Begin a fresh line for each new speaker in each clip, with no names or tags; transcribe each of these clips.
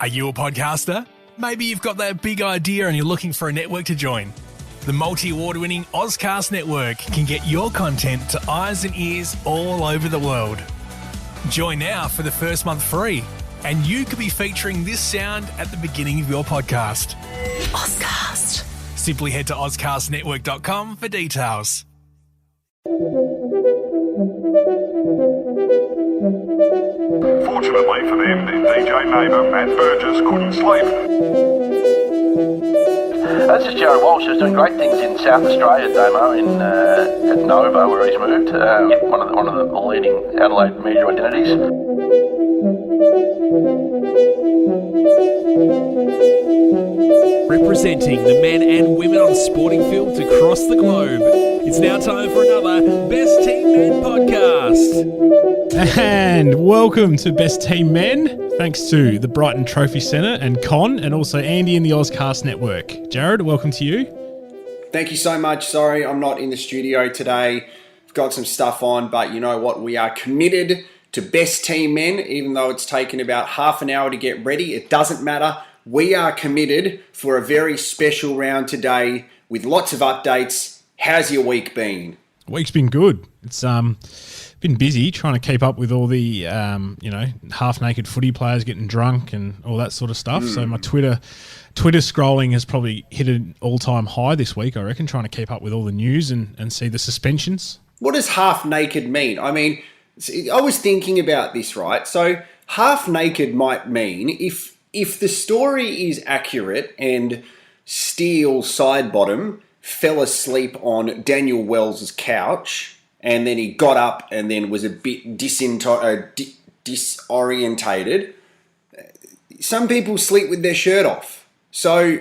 Are you a podcaster? Maybe you've got that big idea and you're looking for a network to join. The multi-award-winning Ozcast Network can get your content to eyes and ears all over the world. Join now for the first month free, and you could be featuring this sound at the beginning of your podcast.
Ozcast.
Simply head to ozcastnetwork.com for details.
Fortunately for them, their DJ neighbour Matt Burgess couldn't sleep.
This is Jared Walsh, who's doing great things in South Australia, Damo, at Nova, where he's moved. One of the leading Adelaide media identities.
Representing the men and women on sporting fields across the globe, it's now time for another Best Team Men podcast.
And welcome to Best Team Men. Thanks to the Brighton Trophy Centre and Con, and also Andy and the Ozcast Network. Jared, welcome to you.
Thank you so much. Sorry, I'm not in the studio today. I've got some stuff on, but you know what? We are committed to Best Team Men, even though it's taken about half an hour to get ready. It doesn't matter. We are committed for a very special round today with lots of updates. How's your week been?
Week's been good. It's been busy trying to keep up with all the half-naked footy players getting drunk and all that sort of stuff. So my Twitter scrolling has probably hit an all-time high this week, I reckon, trying to keep up with all the news and see the suspensions.
What does half-naked mean? I mean, I was thinking about this, right? So half-naked might mean if the story is accurate and Steele Sidebottom fell asleep on Daniel Wells' couch and then he got up and then was a bit disorientated, some people sleep with their shirt off. So,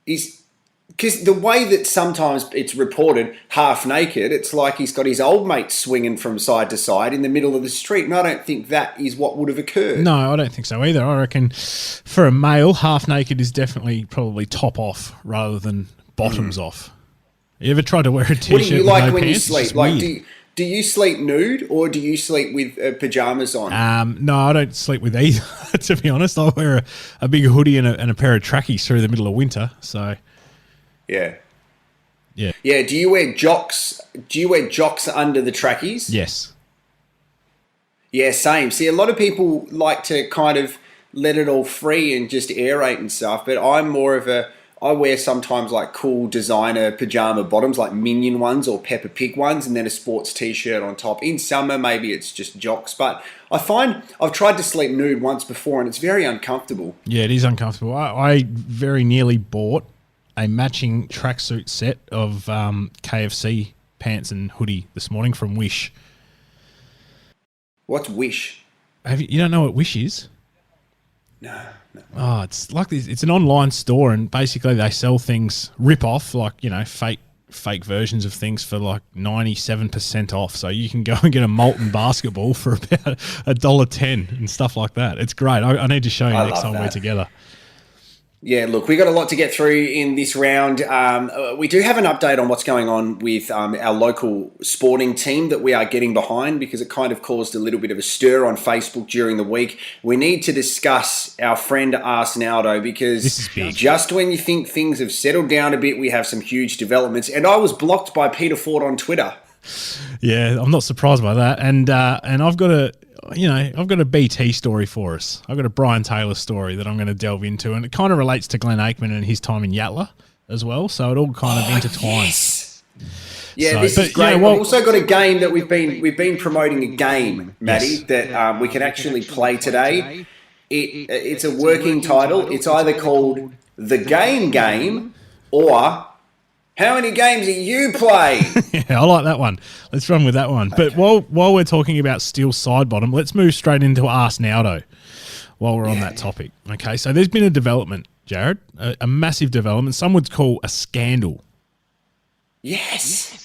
because the way that sometimes it's reported half naked, it's like he's got his old mate swinging from side to side in the middle of the street. And I don't think that is what would have occurred.
No, I don't think so either. I reckon for a male, half naked is definitely probably top off rather than bottoms off. You ever tried to wear a t-shirt?
What do you
with
like
no
when
pants?
you sleep? Like, do you sleep nude or do you sleep with pajamas on?
No, I don't sleep with either. To be honest, I wear a big hoodie and a pair of trackies through the middle of winter. So.
Yeah.
Yeah.
Do you wear jocks? Do you wear jocks under the trackies?
Yes.
Yeah, same. See, a lot of people like to kind of let it all free and just aerate and stuff, but I'm more of I wear sometimes like cool designer pajama bottoms, like Minion ones or Peppa Pig ones, and then a sports t-shirt on top. In summer, maybe it's just jocks, but I find I've tried to sleep nude once before and it's very uncomfortable.
Yeah, it is uncomfortable. I very nearly bought a matching tracksuit set of KFC pants and hoodie this morning from Wish.
What's Wish?
You don't know what Wish is?
No.
Oh, it's like this. It's an online store, and basically they sell things rip off, like fake versions of things for like 97% off. So you can go and get a molten basketball for about $1.10 and stuff like that. It's great. I need to show you next time we're together.
Yeah, look, we got a lot to get through in this round. We do have an update on what's going on with our local sporting team that we are getting behind because it kind of caused a little bit of a stir on Facebook during the week. We need to discuss our friend Arsenaldo because just when you think things have settled down a bit, we have some huge developments. And I was blocked by Peter Ford on Twitter.
Yeah, I'm not surprised by that. And I've got a BT story for us. I've got a Brian Taylor story that I'm going to delve into, and it kind of relates to Glenn Aikman and his time in Yatla as well. So it all kind of intertwines.
Yes. Yeah, this is great. We've also got a game that we've been promoting a game, Matty, that we can actually play today. It's a working title. It's either called The Game or How Many Games Do You Play?
Yeah, I like that one. Let's run with that one. But while we're talking about Steele Sidebottom, let's move straight into Arsenaldo while we're on that topic. Okay, so there's been a development, Jared, a massive development. Some would call a scandal.
Yes.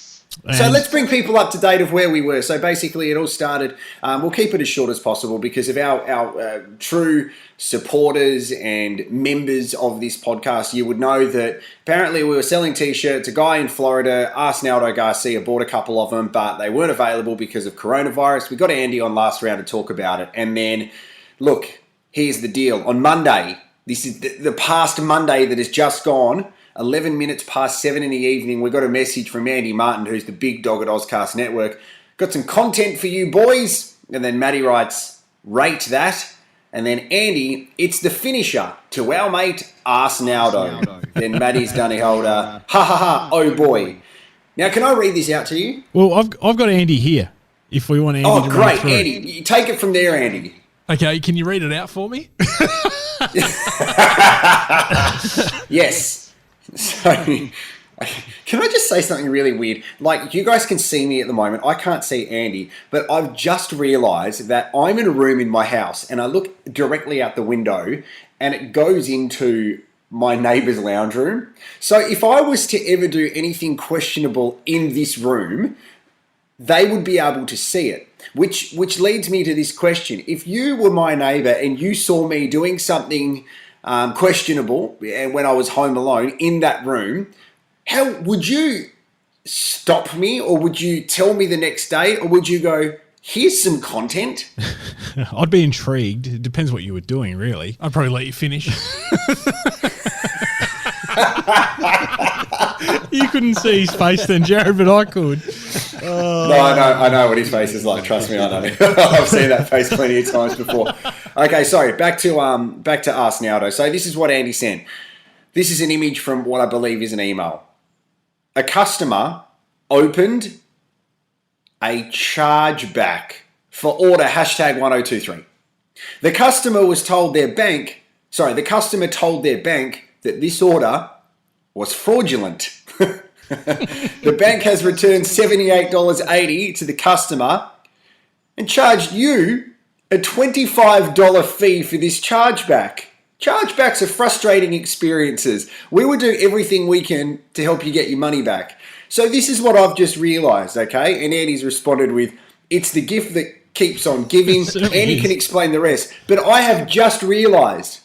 So let's bring people up to date of where we were. So basically it all started, we'll keep it as short as possible because of our true supporters and members of this podcast. You would know that apparently we were selling t-shirts. A guy in Florida, Arsenaldo Garcia, bought a couple of them, but they weren't available because of coronavirus. We got Andy on last round to talk about it. And then, look, here's the deal. On Monday, This is the past Monday that has just gone. 11 minutes past 7 in the evening. We got a message from Andy Martin, who's the big dog at Ozcast Network. Got some content for you boys. And then Matty writes, rate that. And then Andy, it's the finisher to our mate Arsenaldo. Then Matty's done a old ha ha ha, oh boy. Now, can I read this out to you?
Well, I've got Andy here. If we want Andy to
great,
run through.
Andy. You take it from there, Andy.
Okay, can you read it out for me?
Yes. So, can I just say something really weird? Like, you guys can see me at the moment. I can't see Andy, but I've just realised that I'm in a room in my house and I look directly out the window and it goes into my neighbour's lounge room. So if I was to ever do anything questionable in this room, they would be able to see it. Which leads me to this question. If you were my neighbour and you saw me doing something questionable and when I was home alone in that room, how would you stop me, or would you tell me the next day, or would you go, here's some content?
I'd be intrigued. It depends what you were doing, really.
I'd probably let you finish.
You couldn't see his face then, Jared, but I could.
No, I know what his face is like. Trust me, I know. I've seen that face plenty of times before. Okay, sorry. Back to Arsenaldo. So this is what Andy sent. This is an image from what I believe is an email. A customer opened a chargeback for order #1023. The customer told their bank that this order was fraudulent. The bank has returned $78.80 to the customer and charged you a $25 fee for this chargeback. Chargebacks are frustrating experiences. We will do everything we can to help you get your money back. So this is what I've just realised, okay? And Andy's responded with, it's the gift that keeps on giving. Andy can explain the rest. But I have just realised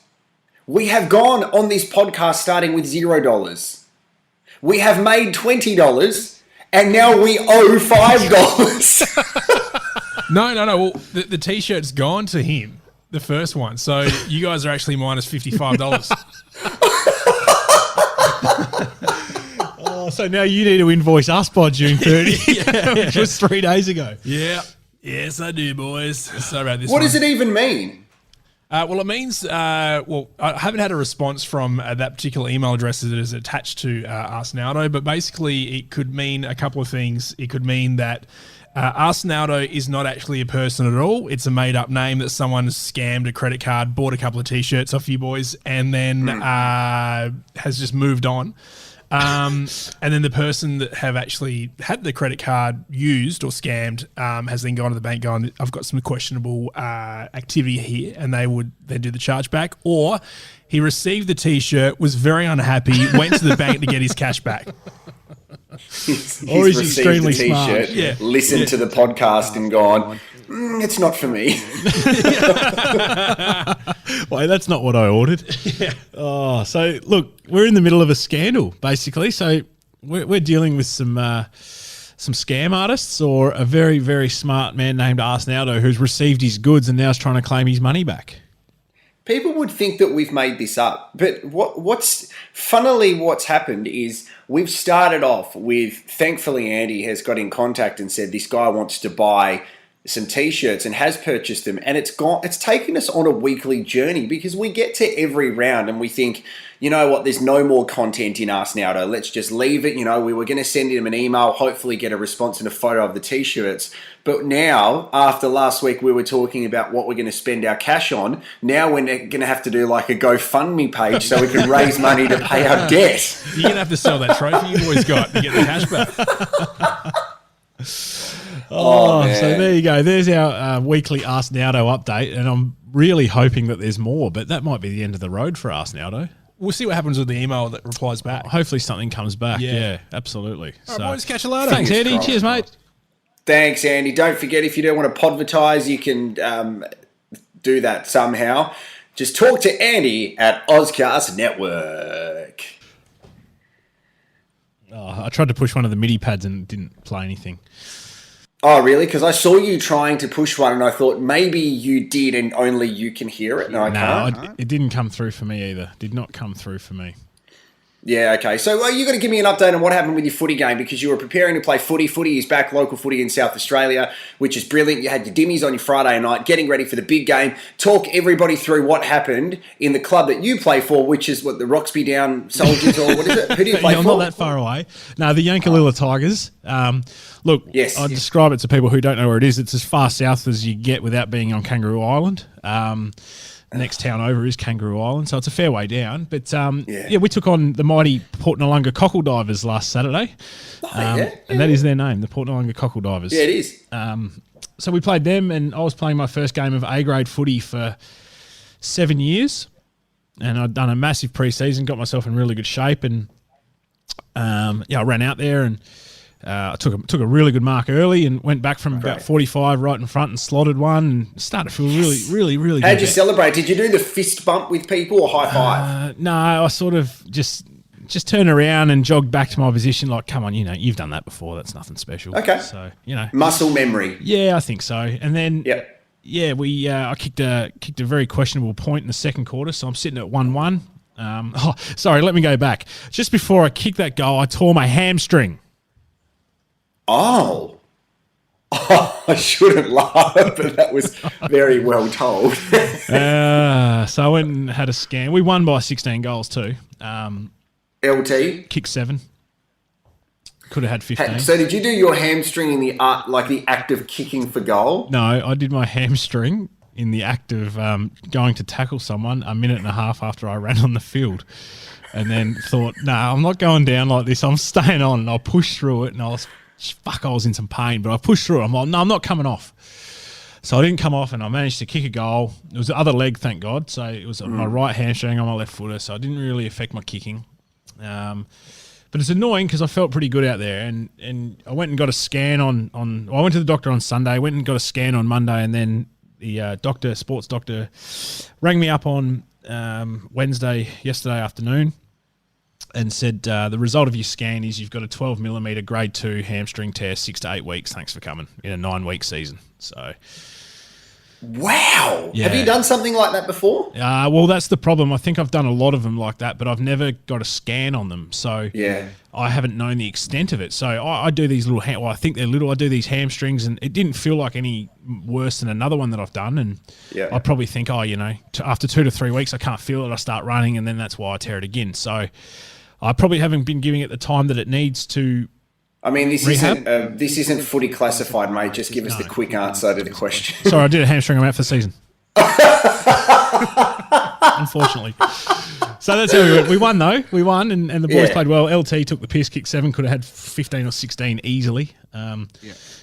we have gone on this podcast starting with $0. We have made $20 and now we owe $5.
No. Well, the T-shirt's gone to him. The first one. So you guys are actually minus $55.
So now you need to invoice us by June 30, which was 3 days ago.
Yeah. Yes, I do, boys. Sorry about this.
What does it even mean?
Well, it means, I haven't had a response from that particular email address that is attached to Arsenaldo, but basically it could mean a couple of things. It could mean that Arsenaldo is not actually a person at all. It's a made-up name that someone scammed a credit card, bought a couple of T-shirts off you boys, and then has just moved on. And then the person that have actually had the credit card used or scammed has then gone to the bank going, I've got some questionable activity here, and they would then do the chargeback. Or he received the T-shirt, was very unhappy, went to the bank to get his cash back.
He's
extremely smart.
Listened to the podcast and gone, it's not for me.
Well, that's not what I ordered. Oh, so look, we're in the middle of a scandal, basically. So we're dealing with some scam artists, or a very, very smart man named Arsenaldo who's received his goods and now is trying to claim his money back.
People would think that we've made this up, but what's happened is we've started off with, thankfully Andy has got in contact and said this guy wants to buy some T-shirts and has purchased them, and it's taken us on a weekly journey because we get to every round and we think, you know what, there's no more content in Arsenaldo, let's just leave it. You know, we were going to send him an email, hopefully get a response and a photo of the T-shirts, but now, after last week we were talking about what we're going to spend our cash on, now we're going to have to do like a GoFundMe page so we can raise money to pay our debt.
You're going to have to sell that trophy you boys got to get the cash back.
So there you go. There's our weekly Arsenaldo update, and I'm really hoping that there's more, but that might be the end of the road for Arsenaldo.
We'll see what happens with the email that replies back.
Hopefully something comes back. Yeah, absolutely.
All right, boys, catch you later.
Thanks, Andy. Cheers, mate.
Thanks, Andy. Don't forget, if you don't want to podvertise, you can do that somehow. Just talk to Andy at Ozcast Network.
Oh, I tried to push one of the MIDI pads and it didn't play anything.
Oh, really? Because I saw you trying to push one, and I thought maybe you did, and only you can hear it. No, I can't.
It didn't come through for me either. Did not come through for me.
Yeah, okay. So you got to give me an update on what happened with your footy game, because you were preparing to play footy. Footy is back, local footy in South Australia, which is brilliant. You had your dimmies on your Friday night, getting ready for the big game. Talk everybody through what happened in the club that you play for, which is what, the Roxby Down Soldiers, or what is it? Who do you play for?
Not that far away. No, the Yankalilla Tigers. Look,
Yes.
I'll describe it to people who don't know where it is. It's as far south as you get without being on Kangaroo Island. Next town over is Kangaroo Island, so it's a fair way down. But we took on the mighty Port Noarlunga Cockle Divers last Saturday, and that is their name, the Port Noarlunga Cockle Divers.
Yeah, it is.
So we played them, and I was playing my first game of A-grade footy for 7 years, and I'd done a massive pre-season, got myself in really good shape, and I ran out there and I took a really good mark early and went back from about 45 right in front and slotted one and started to feel really good.
How'd you celebrate? Did you do the fist bump with people or high five?
No, I sort of just turned around and jogged back to my position like, come on, you've done that before. That's nothing special.
Okay.
So,
Muscle memory.
Yeah, I think so. And then,
Yep.
I kicked a very questionable point in the second quarter, so I'm sitting at 1-1. Sorry, let me go back. Just before I kicked that goal, I tore my hamstring.
Oh, I shouldn't laugh, but that was very well told.
So I went and had a scan. We won by 16 goals too.
LT?
Kicked 7. Could have had 15.
So did you do your hamstring in the act of kicking for goal?
No, I did my hamstring in the act of going to tackle someone a minute and a half after I ran on the field. And then thought, I'm not going down like this. I'm staying on. And I pushed through it, and I was in some pain, but I pushed through it. I'm like, no, I'm not coming off. So I didn't come off, and I managed to kick a goal. It was the other leg, thank God. So it was my right hamstring on my left footer, so it didn't really affect my kicking. But it's annoying because I felt pretty good out there, and I went and got a scan I went to the doctor on Sunday, went and got a scan on Monday, and then the sports doctor, rang me up on yesterday afternoon, and said the result of your scan is you've got a 12 millimetre grade 2 hamstring tear, 6 to 8 weeks. Thanks for coming in a 9-week season. So,
wow,
yeah.
Have you done something like that before?
Well, that's the problem. I think I've done a lot of them like that, but I've never got a scan on them. So I haven't known the extent of it. So I do these little, I think they're little. I do these hamstrings, and it didn't feel like any worse than another one that I've done. And I probably think, after 2 to 3 weeks, I can't feel it. I start running, and then that's why I tear it again. So I probably haven't been giving it the time that it needs to. I mean,
this isn't footy classified, mate. Just give us the quick answer to the question.
Sorry, I did a hamstring. I'm out for the season. Unfortunately. So that's how we went. We won, though. We won, and the boys played well. LT took the piss, kicked 7, could have had 15 or 16 easily.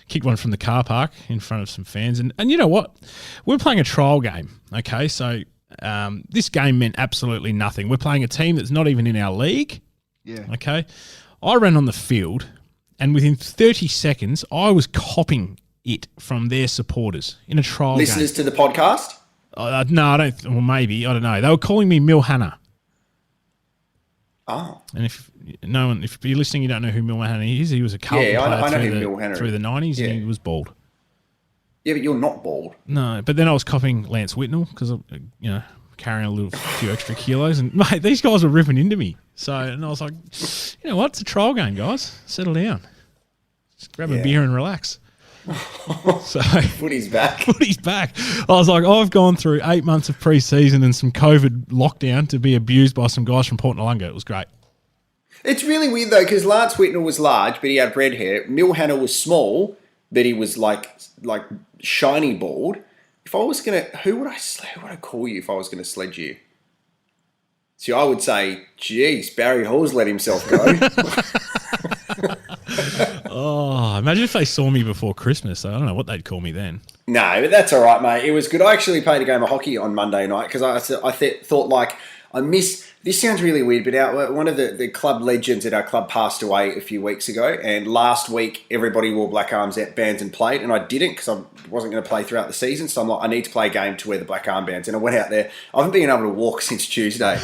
Kicked one from the car park in front of some fans. And you know what? We're playing a trial game, okay? So this game meant absolutely nothing. We're playing a team that's not even in our league. Yeah. Okay. I ran on the field, and within 30 seconds, I was copping it from their supporters in a trial game.
Listeners to the podcast?
No, I don't. Well, maybe. I don't know. They were calling me Mil Hannah.
Oh.
And if you're listening, you don't know who Mil Hannah is. He was a Carlton player through the 90s, and he was bald.
Yeah, but you're not bald.
No, but then I was copying Lance Whitnell because, carrying a few extra kilos. And, mate, these guys were ripping into me. And I was like, you know what? It's a trial game, guys. Settle down. Just grab a beer and relax. So
Footy's back.
Footy's back. I was like, I've gone through 8 months of pre-season and some COVID lockdown to be abused by some guys from Port Noarlunga. It was great.
It's really weird, though, because Lance Whitnell was large, but he had red hair. Mil Hannah was small, but he was like shiny bald. If I was going to... Who would I call you if I was going to sledge you? See, I would say, geez, Barry Hall's let himself go.
Oh, imagine if they saw me before Christmas. I don't know what they'd call me then.
No, but that's all right, mate. It was good. I actually played a game of hockey on Monday night because I thought I missed... This sounds really weird, but one of the club legends at our club passed away a few weeks ago, and last week everybody wore black armbands and played, and I didn't because I wasn't going to play throughout the season, so I'm like, I need to play a game to wear the black armbands, and I went out there. I haven't been able to walk since Tuesday.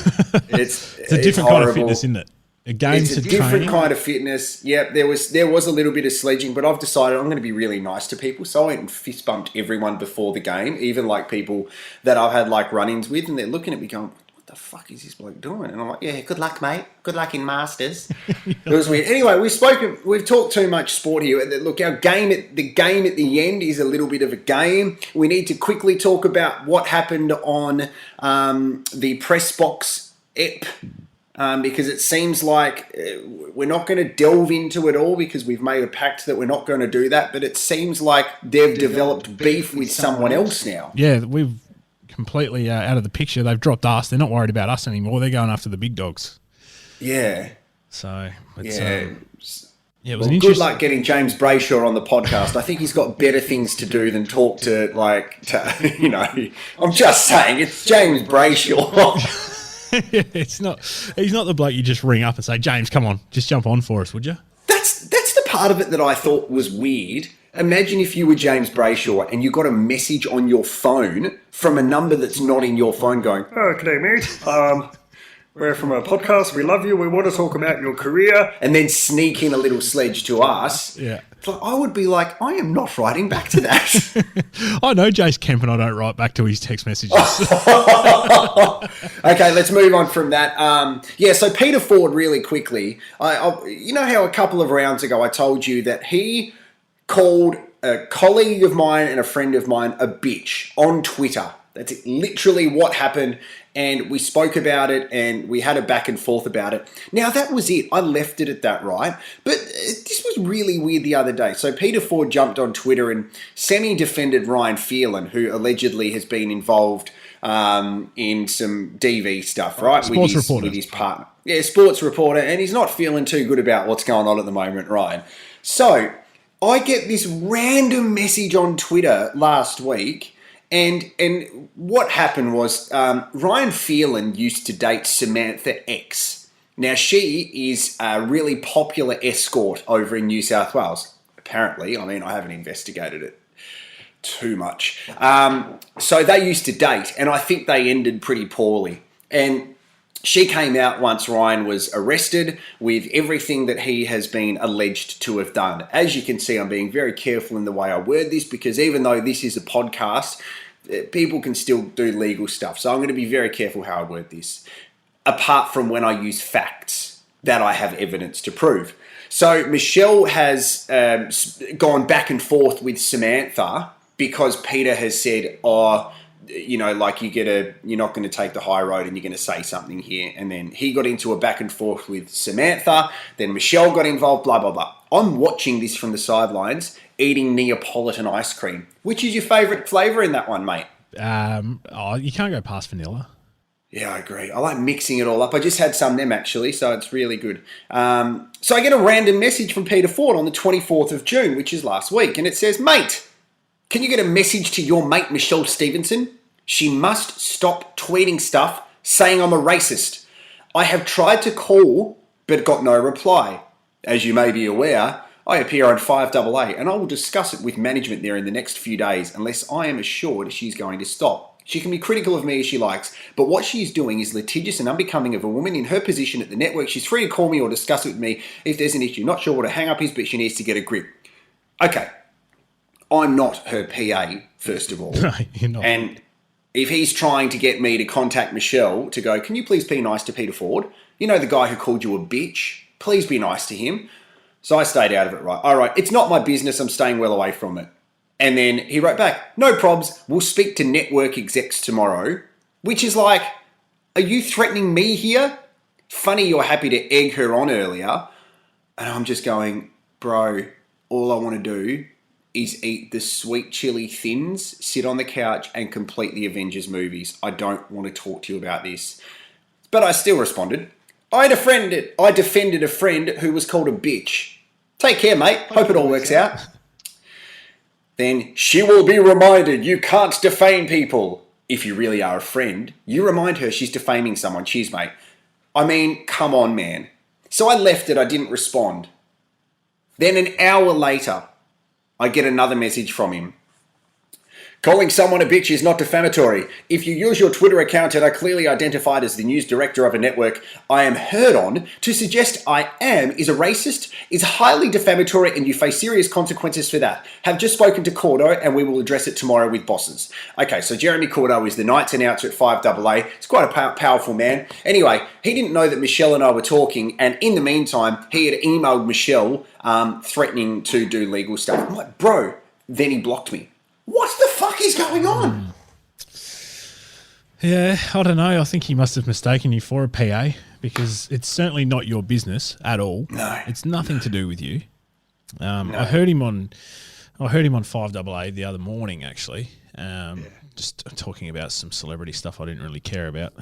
It's
a different kind of fitness, isn't it? Again,
it's a different kind of fitness. Yep, there was a little bit of sledging, but I've decided I'm going to be really nice to people. So I went and fist bumped everyone before the game, even like people that I've had like run-ins with, and they're looking at me going, "What the fuck is this bloke doing?" And I'm like, "Yeah, good luck, mate. Good luck in Masters." It was weird. Anyway, we've talked too much sport here. Look, the game at the end is a little bit of a game. We need to quickly talk about what happened on the press box app. Because it seems like we're not going to delve into it all because we've made a pact that we're not going to do that. But it seems like they've developed beef with someone else now.
Yeah, we've completely out of the picture. They've dropped us. They're not worried about us anymore. They're going after the big dogs.
Yeah.
So, it's,
yeah.
it was an
Good
interesting...
luck getting James Brayshaw on the podcast. I think he's got better things to do than talk to I'm just saying, it's James Brayshaw.
He's not the bloke you just ring up and say, "James, come on, just jump on for us, would you?"
That's the part of it that I thought was weird. Imagine if you were James Brayshaw and you got a message on your phone from a number that's not in your phone going, "Oh, g'day, mate. We're from a podcast. We love you. We want to talk about your career." And then sneak in a little sledge to us.
Yeah.
I would be like, I am not writing back to that.
I know Jace Kemp and I don't write back to his text messages.
Okay, let's move on from that. So Peter Ford, really quickly. You know how a couple of rounds ago I told you that he called a colleague of mine and a friend of mine a bitch on Twitter. That's literally what happened, and we spoke about it, and we had a back and forth about it. Now, that was it. I left it at that, right? But this was really weird the other day. So Peter Ford jumped on Twitter and semi-defended Ryan Phelan, who allegedly has been involved in some DV stuff, right?
Sports reporter.
With his partner. Yeah, sports reporter, and he's not feeling too good about what's going on at the moment, Ryan. So I get this random message on Twitter last week. And what happened was Ryan Phelan used to date Samantha X. Now, she is a really popular escort over in New South Wales, apparently. I mean, I haven't investigated it too much. So they used to date, and I think they ended pretty poorly. And she came out once Ryan was arrested with everything that he has been alleged to have done. As you can see, I'm being very careful in the way I word this because even though this is a podcast, people can still do legal stuff. So I'm going to be very careful how I word this, apart from when I use facts that I have evidence to prove. So Michelle has gone back and forth with Samantha because Peter has said, you're not going to take the high road and you're going to say something here. And then he got into a back and forth with Samantha. Then Michelle got involved, blah, blah, blah. I'm watching this from the sidelines, eating Neapolitan ice cream. Which is your favourite flavour in that one, mate?
You can't go past vanilla.
Yeah, I agree. I like mixing it all up. I just had some of them, actually, so it's really good. So I get a random message from Peter Ford on the 24th of June, which is last week, and it says, "Mate, can you get a message to your mate Michelle Stevenson? She must stop tweeting stuff saying I'm a racist. I have tried to call, but got no reply. As you may be aware, I appear on 5AA, and I will discuss it with management there in the next few days unless I am assured she's going to stop. She can be critical of me as she likes, but what she is doing is litigious and unbecoming of a woman in her position at the network. She's free to call me or discuss it with me if there's an issue. Not sure what a hang-up is, but she needs to get a grip." Okay, I'm not her PA, first of all.
No, you're not.
And if he's trying to get me to contact Michelle to go, "Can you please be nice to Peter Ford? You know the guy who called you a bitch? Please be nice to him." So I stayed out of it, right? All right, it's not my business. I'm staying well away from it. And then he wrote back, "No probs. We'll speak to network execs tomorrow." Which is like, are you threatening me here? Funny you're happy to egg her on earlier. And I'm just going, bro, all I want to do is eat the sweet chili thins, sit on the couch and complete the Avengers movies. I don't want to talk to you about this. But I still responded. I defended a friend who was called a bitch. Take care, mate. Hope it all works out. Then, "She will be reminded you can't defame people." If you really are a friend, you remind her she's defaming someone. Cheers, mate. I mean, come on, man. So I left it. I didn't respond. Then an hour later, I get another message from him. Calling someone a bitch is not defamatory. If you use your Twitter account and are clearly identified as the news director of a network I am heard on, to suggest I am is a racist, is highly defamatory, and you face serious consequences for that. Have just spoken to Cordo and we will address it tomorrow with bosses. Okay, so Jeremy Cordo is the Knights announcer at 5AA. He's quite a powerful man. Anyway, he didn't know that Michelle and I were talking, and in the meantime, he had emailed Michelle threatening to do legal stuff. I'm like, bro, then he blocked me. What the fuck is going on?
Yeah, I don't know. I think he must have mistaken you for a PA because it's certainly not your business at all.
No.
It's nothing to do with you. I heard him on 5AA the other morning, actually, just talking about some celebrity stuff I didn't really care about.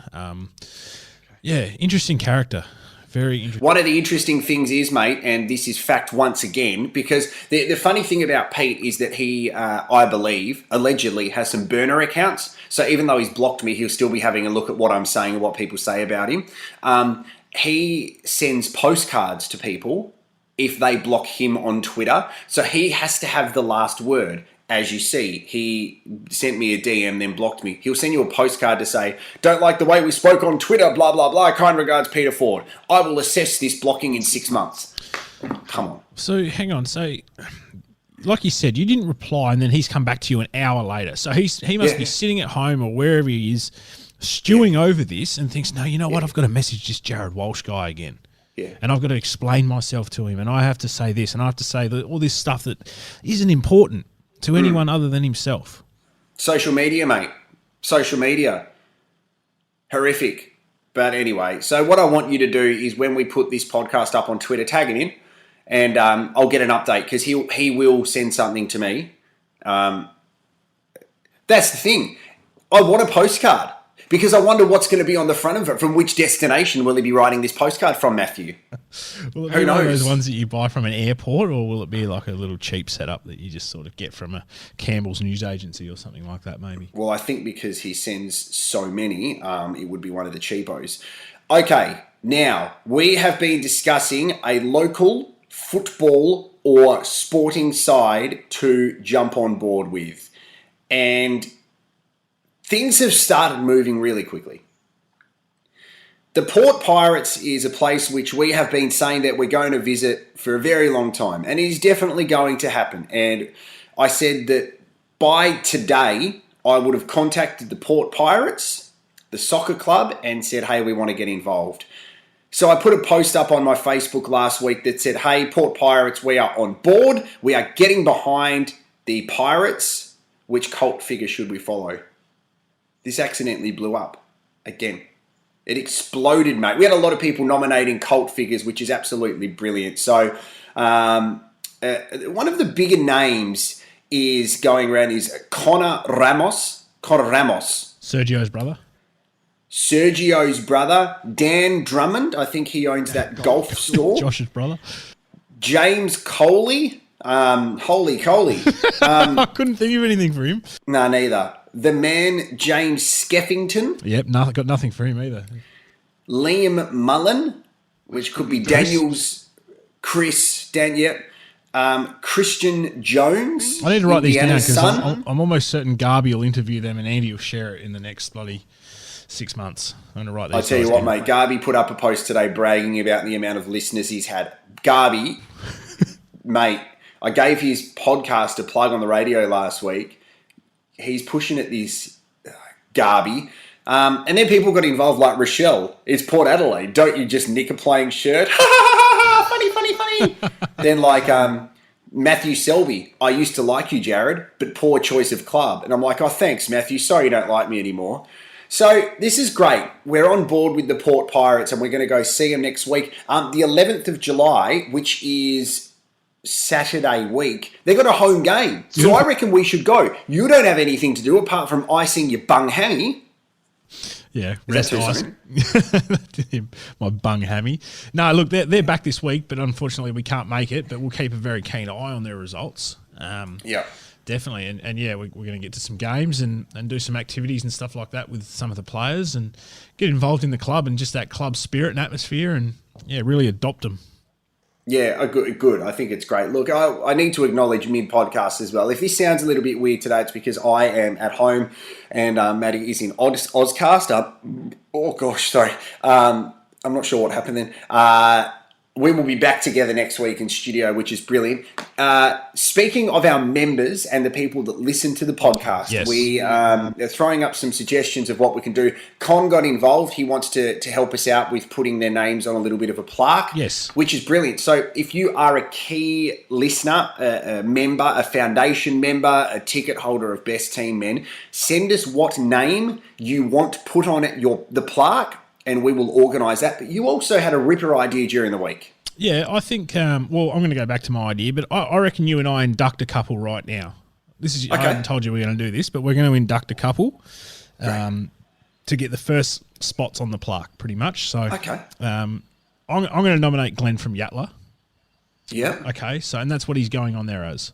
Yeah, interesting character. Very interesting.
One of the interesting things is, mate, and this is fact once again, because the funny thing about Pete is that he, I believe, allegedly has some burner accounts. So even though he's blocked me, he'll still be having a look at what I'm saying and what people say about him. He sends postcards to people if they block him on Twitter. So he has to have the last word. As you see, he sent me a DM, then blocked me. He'll send you a postcard to say, don't like the way we spoke on Twitter, blah, blah, blah. Kind regards, Peter Ford. I will assess this blocking in 6 months. Come on.
So hang on. So like you said, you didn't reply and then he's come back to you an hour later. So he must be sitting at home or wherever he is, stewing over this and thinks, no, you know what? I've got to message this Jared Walsh guy again.
Yeah.
And I've got to explain myself to him and I have to say this and I have to say all this stuff that isn't important to anyone other than himself.
Social media, mate. Social media. Horrific. But anyway, so what I want you to do is when we put this podcast up on Twitter, tag him in, and I'll get an update because he will send something to me. That's the thing. I want a postcard because I wonder what's going to be on the front of it. From which destination will he be writing this postcard from, Matthew?
Will it be one of those ones that you buy from an airport, or will it be like a little cheap setup that you just sort of get from a Campbell's news agency or something like that, maybe?
Well, I think because he sends so many, it would be one of the cheapos. Okay, now we have been discussing a local football or sporting side to jump on board with. And things have started moving really quickly. The Port Pirates is a place which we have been saying that we're going to visit for a very long time, and it is definitely going to happen. And I said that by today, I would have contacted the Port Pirates, the soccer club, and said, hey, we want to get involved. So I put a post up on my Facebook last week that said, hey, Port Pirates, we are on board. We are getting behind the Pirates. Which cult figure should we follow? This accidentally blew up again. It exploded, mate. We had a lot of people nominating cult figures, which is absolutely brilliant. So one of the bigger names is going around is Connor Ramos.
Sergio's brother.
Sergio's brother. Dan Drummond. I think he owns that golf store.
Josh's brother.
James Coley. Holy Coley.
I couldn't think of anything for him.
No, neither. The man, James Skeffington.
Yep, got nothing for him either.
Liam Mullen, which could be Daniel's Christian Jones.
I need to write these down because I'm almost certain Garby will interview them and Andy will share it in the next bloody 6 months. I'm going to write these.
I tell you what, mate, Garby put up a post today bragging about the amount of listeners he's had. Garby, mate, I gave his podcast a plug on the radio last week. He's pushing at this Garby. And then people got involved like Rochelle. It's Port Adelaide. Don't you just nick a playing shirt? funny. Then like Matthew Selby. I used to like you, Jared, but poor choice of club. And I'm like, oh, thanks, Matthew. Sorry you don't like me anymore. So this is great. We're on board with the Port Pirates and we're going to go see them next week. The 11th of July, which is Saturday week, they got a home game. So I reckon we should go. You don't have anything to do apart from icing your bung hammy.
Yeah, rest ice. My bung hammy. No, look, they're back this week, but unfortunately we can't make it, but we'll keep a very keen eye on their results.
Yeah.
Definitely. And yeah, we're going to get to some games and do some activities and stuff like that with some of the players and get involved in the club and just that club spirit and atmosphere and, yeah, really adopt them.
Yeah, good. I think it's great. Look, I need to acknowledge mid-podcast as well. If this sounds a little bit weird today, it's because I am at home and Maddie is in Ozcast. Oh, gosh, sorry. I'm not sure what happened then. We will be back together next week in studio, which is brilliant. Speaking of our members and the people that listen to the podcast,
Yes.
They're throwing up some suggestions of what we can do. Con got involved. He wants to help us out with putting their names on a little bit of a plaque,
Yes.
which is brilliant. So if you are a key listener, a member, a foundation member, a ticket holder of Best Team Men, send us what name you want put on it, the plaque, and we will organise that. But you also had a ripper idea during the week.
Yeah, I think. I'm going to go back to my idea, but I reckon you and I induct a couple right now. This is.
Okay.
I haven't told you we're going to do this, but we're going to induct a couple to get the first spots on the plaque, pretty much. So,
Okay.
I'm going to nominate Glenn from Yatla.
Yeah.
Okay, so and that's what he's going on there as.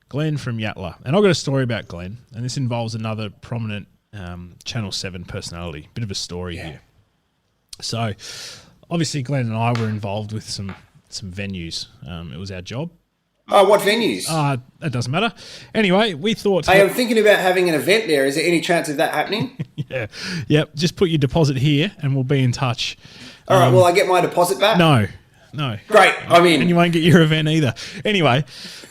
Glenn from Yatla, and I've got a story about Glenn, and this involves another prominent Channel 7 personality. Bit of a story here. So, obviously, Glenn and I were involved with some venues. It was our job.
Oh, what venues?
That doesn't matter. Anyway, we thought...
I am thinking about having an event there. Is there any chance of that happening?
Yeah. Yep, just put your deposit here and we'll be in touch.
All right, will I get my deposit back?
No.
Great, I'm in.
And you won't get your event either. Anyway,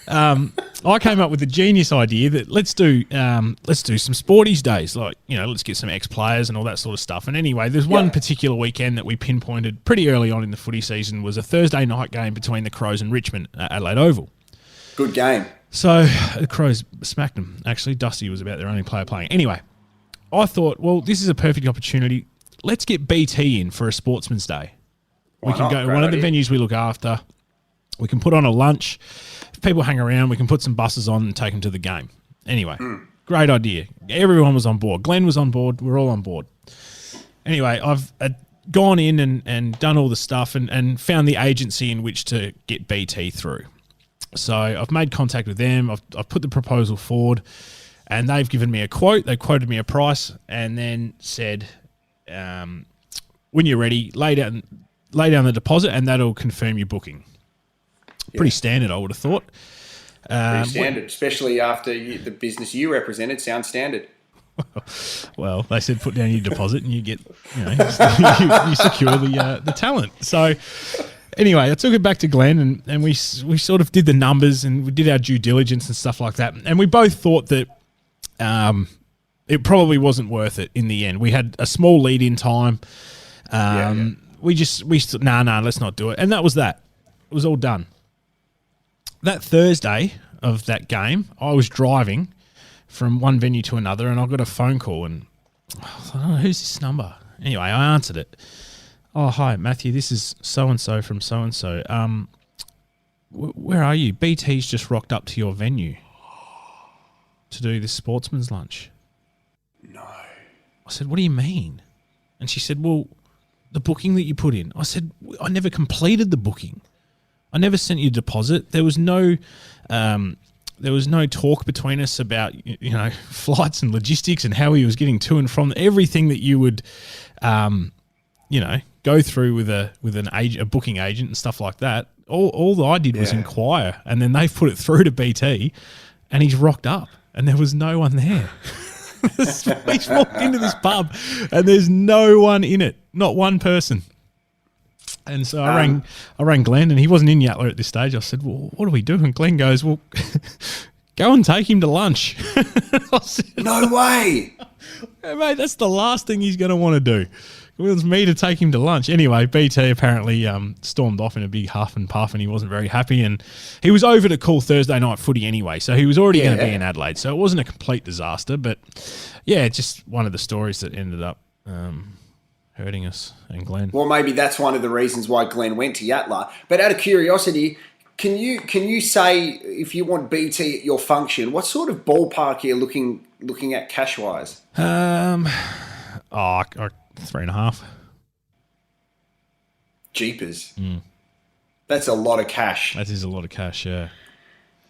I came up with a genius idea that let's do some sporties days, like, let's get some ex-players and all that sort of stuff. And anyway, there's one particular weekend that we pinpointed pretty early on in the footy season was a Thursday night game between the Crows and Richmond at Adelaide Oval.
Good game.
So the Crows smacked them. Actually, Dusty was about their only player playing. Anyway, I thought, well, this is a perfect opportunity. Let's get BT in for a Sportsman's Day. We can go to one of the venues we look after. We can put on a lunch. If people hang around, we can put some buses on and take them to the game. Anyway, great idea. Everyone was on board. Glenn was on board. We're all on board. Anyway, I've gone in and done all the stuff and found the agency in which to get BT through. So I've made contact with them. I've put the proposal forward and they've given me a quote. They quoted me a price and then said, when you're ready, lay down the deposit and that'll confirm your booking. Pretty standard, I would have thought.
Pretty standard, especially after the business you represented sounds standard.
Well, they said put down your deposit and you get, you secure the talent. So anyway, I took it back to Glenn and we sort of did the numbers and we did our due diligence and stuff like that. And we both thought that it probably wasn't worth it in the end. We had a small lead in time. We let's not do it. And that was that. It was all done. That Thursday of that game, I was driving from one venue to another and I got a phone call and I thought, who's this number? Anyway, I answered it. Oh, hi, Matthew, this is so-and-so from so-and-so. Where are you? BT's just rocked up to your venue to do this sportsman's lunch.
No.
I said, what do you mean? And she said, well, the booking that you put in. I said, I never completed the booking. I never sent you a deposit. There was no talk between us about flights and logistics and how he was getting to and from everything that you would go through with a booking agent and stuff like that. All that I did was inquire, and then they put it through to BT, and he's rocked up, and there was no one there. He's walked into this pub, and there's no one in it, not one person. And so I rang Glenn, and he wasn't in Yatla at this stage. I said, well, what do we do? And Glenn goes, well, go and take him to lunch. I said,
no way.
Hey, mate, that's the last thing he's going to want to do. It was me to take him to lunch. Anyway, BT apparently stormed off in a big huff and puff, and he wasn't very happy. And he was over to call Thursday night footy anyway, so he was already going to be in Adelaide. So it wasn't a complete disaster, but yeah, just one of the stories that ended up hurting us and Glenn.
Well, maybe that's one of the reasons why Glenn went to Yatla. But out of curiosity, can you say if you want BT at your function, what sort of ballpark are you looking at cash wise?
3.5.
Jeepers. That's a lot of cash.
That is a lot of cash, yeah.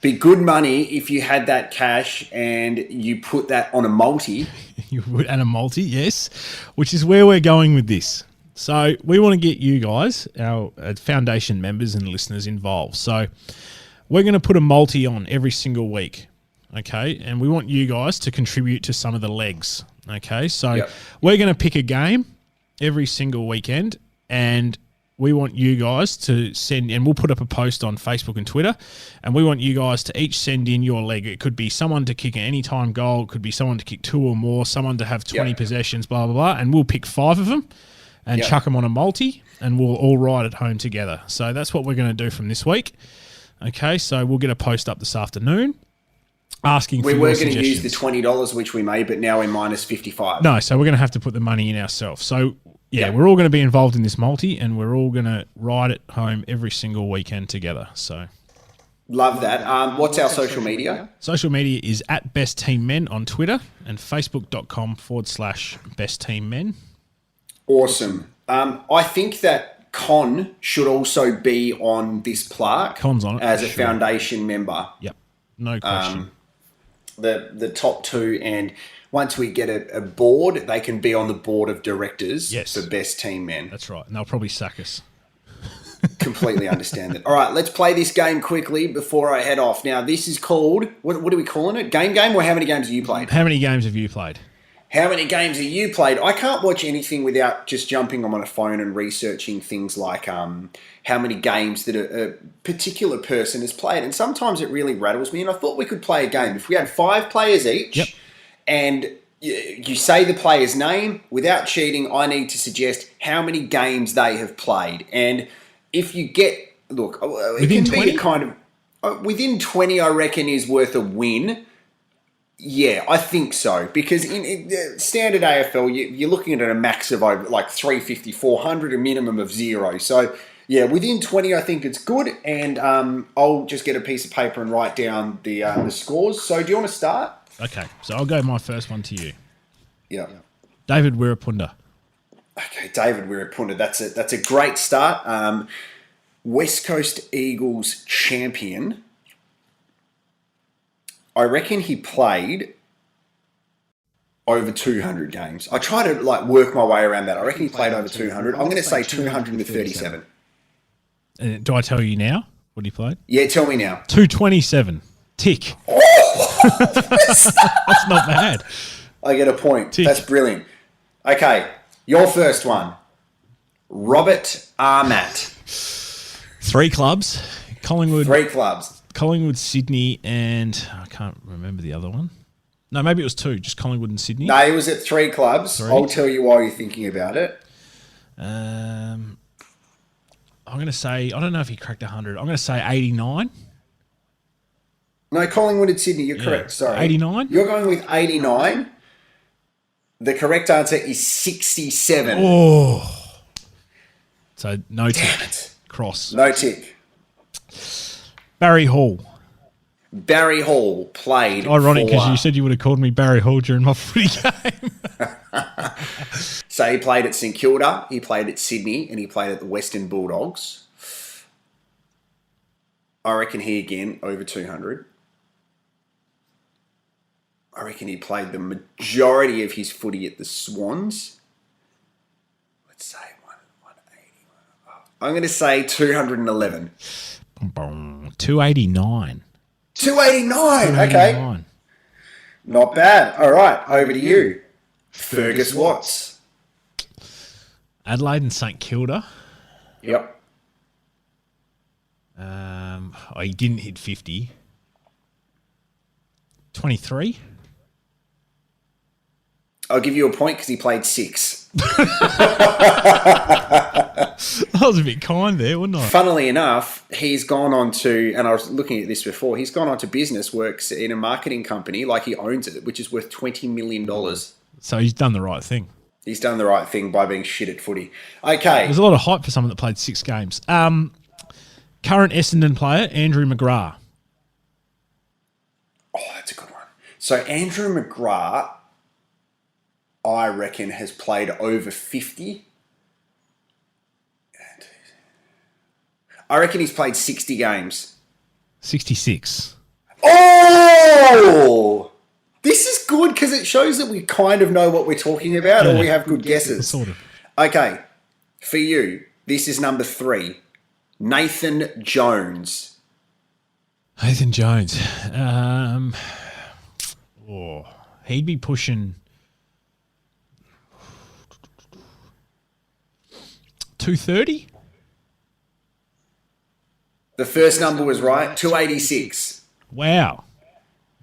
Be good money if you had that cash and you put that on a multi.
You would, and a multi, yes, which is where we're going with this. So we want to get you guys, our foundation members and listeners, involved. So we're going to put a multi on every single week, okay? And we want you guys to contribute to some of the legs, okay? So we're going to pick a game every single weekend, and we want you guys to send, and we'll put up a post on Facebook and Twitter, and we want you guys to each send in your leg. It could be someone to kick an anytime goal, it could be someone to kick 2 or more, someone to have 20 possessions, blah, blah, blah, and we'll pick 5 of them and chuck them on a multi, and we'll all ride it home together. So that's what we're going to do from this week. Okay, so we'll get a post up this afternoon asking for your suggestions. We were going to use the
$20, which we made, but now we're minus 55.
No, so we're going to have to put the money in ourselves. So we're all going to be involved in this multi, and we're all going to ride it home every single weekend together. So,
love that. What's our social media?
Social media is at Best Team Men on Twitter and Facebook.com/Best Team Men.
Awesome. I think that Con should also be on this plaque.
Con's on it
as a foundation member.
Yep, no question.
The top 2, and once we get a board, they can be on the board of directors for Best Team Men.
That's right. And they'll probably sack us.
Completely understand it. All right, let's play this game quickly before I head off. Now, this is called, what are we calling it? Game, or how many games have you played?
How many games have you played?
How many games have you played? I can't watch anything without just jumping on my phone and researching things like how many games that a particular person has played. And sometimes it really rattles me. And I thought we could play a game. If we had 5 players each, and you say the player's name, without cheating, I need to suggest how many games they have played. And if you get, look,
within
it can
20?
be a kind of, within 20, I reckon, is worth a win. Yeah, I think so. Because in standard AFL, you're looking at a max of over like 350, 400, a minimum of 0. So, yeah, within 20, I think it's good. And I'll just get a piece of paper and write down the scores. So, do you want to start?
Okay, so I'll go my first one to you.
Yeah.
David Wirapunda.
Okay, David Wirapunda. That's a great start. West Coast Eagles champion. I reckon he played over 200 games. I try to work my way around that. I reckon he played over 200. I'm going to say 237.
And do I tell you now what he played?
Yeah, tell me now.
227. Tick.
Oh!
That's not bad.
I get a point.
Tick.
That's brilliant. Okay, your first one. Robert Armat.
3 clubs. Collingwood.
3 clubs.
Collingwood, Sydney, and I can't remember the other one. No, maybe it was 2, just Collingwood and Sydney.
No, he was at 3 clubs.
3.
I'll tell you while you're thinking about it.
I'm going to say, I don't know if he cracked 100. I'm going to say 89.
No, Collingwood and Sydney, you're correct. Sorry.
89?
You're going with 89. The correct answer is 67.
Oh. So no tick. Cross.
No tick.
Barry Hall.
Barry Hall played.
Ironic because you said you would have called me Barry Hall during my footy game.
So he played at St Kilda, he played at Sydney, and he played at the Western Bulldogs. I reckon he again over 200. I reckon he played the majority of his footy at the Swans. Let's say 180. I'm going to say 211.
289.
289. Okay. Not bad. All right. Over to you. Fergus Watts.
Adelaide and St Kilda.
Yep.
He didn't hit 50. 23.
I'll give you a point because he played 6.
That was a bit kind there, wasn't I?
Funnily enough, he's gone on to, and I was looking at this before, he's gone on to business, works in a marketing company, like he owns it, which is worth $20 million.
So he's done the right thing.
He's done the right thing by being shit at footy. Okay.
There's a lot of hype for someone that played 6 games. Current Essendon player, Andrew McGrath.
Oh, that's a good one. So Andrew McGrath, I reckon, has played over 50. I reckon he's played 60 games.
66.
Oh! This is good because it shows that we kind of know what we're talking about, or we have good guesses.
Sort of.
Okay. For you, this is number 3. Nathan Jones.
Nathan Jones. He'd be pushing 230.
The first number was right, 286.
Wow.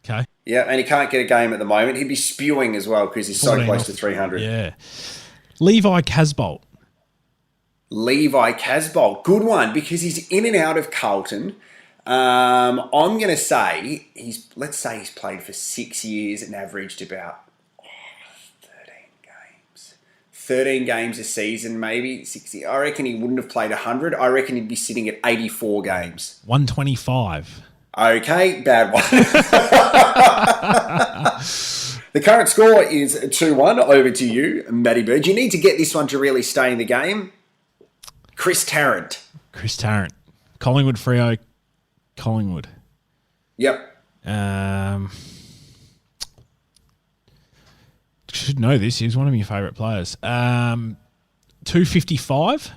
Okay.
Yeah, and he can't get a game at the moment. He'd be spewing as well because he's so
14
close
off.
to 300.
Yeah. Levi Casbolt.
Levi Casbolt. Good one because he's in and out of Carlton. I'm going to say let's say he's played for 6 years and averaged about 13 games a season, maybe 60. I reckon he wouldn't have played 100. I reckon he'd be sitting at 84 games.
125.
Okay, bad one. The current score is 2-1. Over to you, Matty Bird. You need to get this one to really stay in the game. Chris Tarrant.
Collingwood, Freo, Collingwood.
Yep.
Should know this. He was one of your favourite players. 255.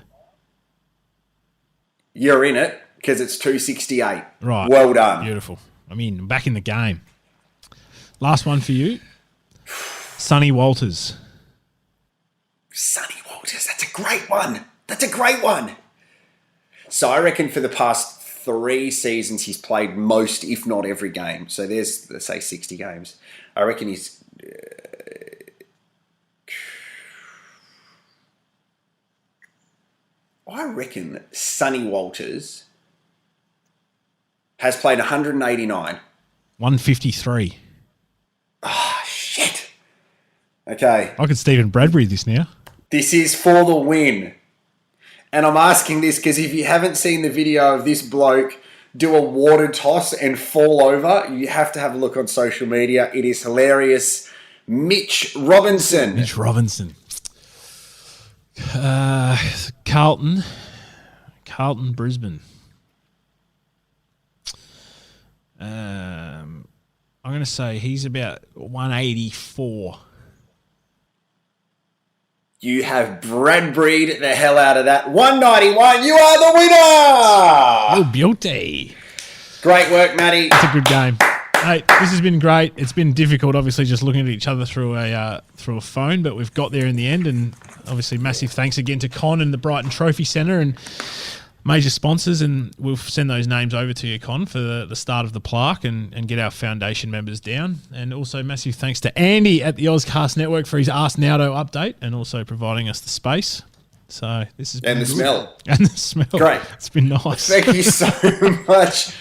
You're in it because it's 268.
Right.
Well done.
Beautiful. I mean, back in the game. Last one for you. Sonny Walters.
Sonny Walters. That's a great one. So I reckon for the past 3 seasons he's played most, if not every game. So there's, let's say, 60 games. I reckon he's... I reckon Sonny Walters has played 189.
153.
Ah, shit. Okay.
I could Stephen Bradbury this now.
This is for the win. And I'm asking this because if you haven't seen the video of this bloke do a water toss and fall over, you have to have a look on social media. It is hilarious. Mitch Robinson.
Carlton, Brisbane. I'm going to say he's about 184.
You have Bradbury'd the hell out of that. 191. You are the winner.
Oh, beauty.
Great work, Matty.
It's a good game. Hey, this has been great. It's been difficult, obviously, just looking at each other through a phone, but we've got there in the end. And obviously, massive thanks again to Con and the Brighton Trophy Centre and major sponsors. And we'll send those names over to you, Con, for the start of the plaque and get our foundation members down. And also, massive thanks to Andy at the Ozcast Network for his Arsenaldo update and also providing us the space. So this has been
And the
good.
smell.
And the smell.
Great.
It's been nice.
Thank you so much.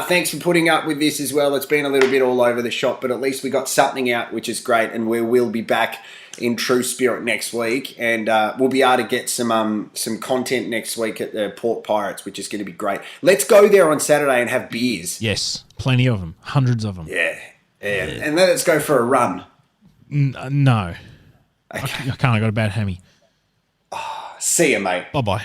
Thanks for putting up with this as well. It's been a little bit all over the shop, but at least we got something out, which is great. And we will be back in true spirit next week. And we'll be able to get some content next week at the Port Pirates, which is going to be great. Let's go there on Saturday and have beers.
Yes, plenty of them. Hundreds of them.
Yeah. And then let's go for a run.
No.
Okay.
I can't. I got a bad hammy.
See you, mate.
Bye-bye.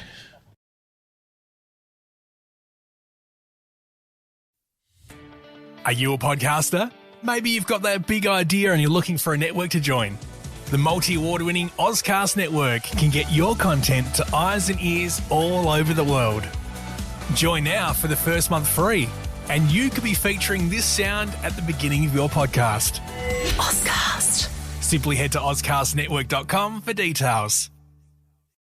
Are you a podcaster? Maybe you've got that big idea and you're looking for a network to join. The multi-award winning Ozcast Network can get your content to eyes and ears all over the world. Join now for the first month free, and you could be featuring this sound at the beginning of your podcast.
Ozcast.
Simply head to ozcastnetwork.com for details.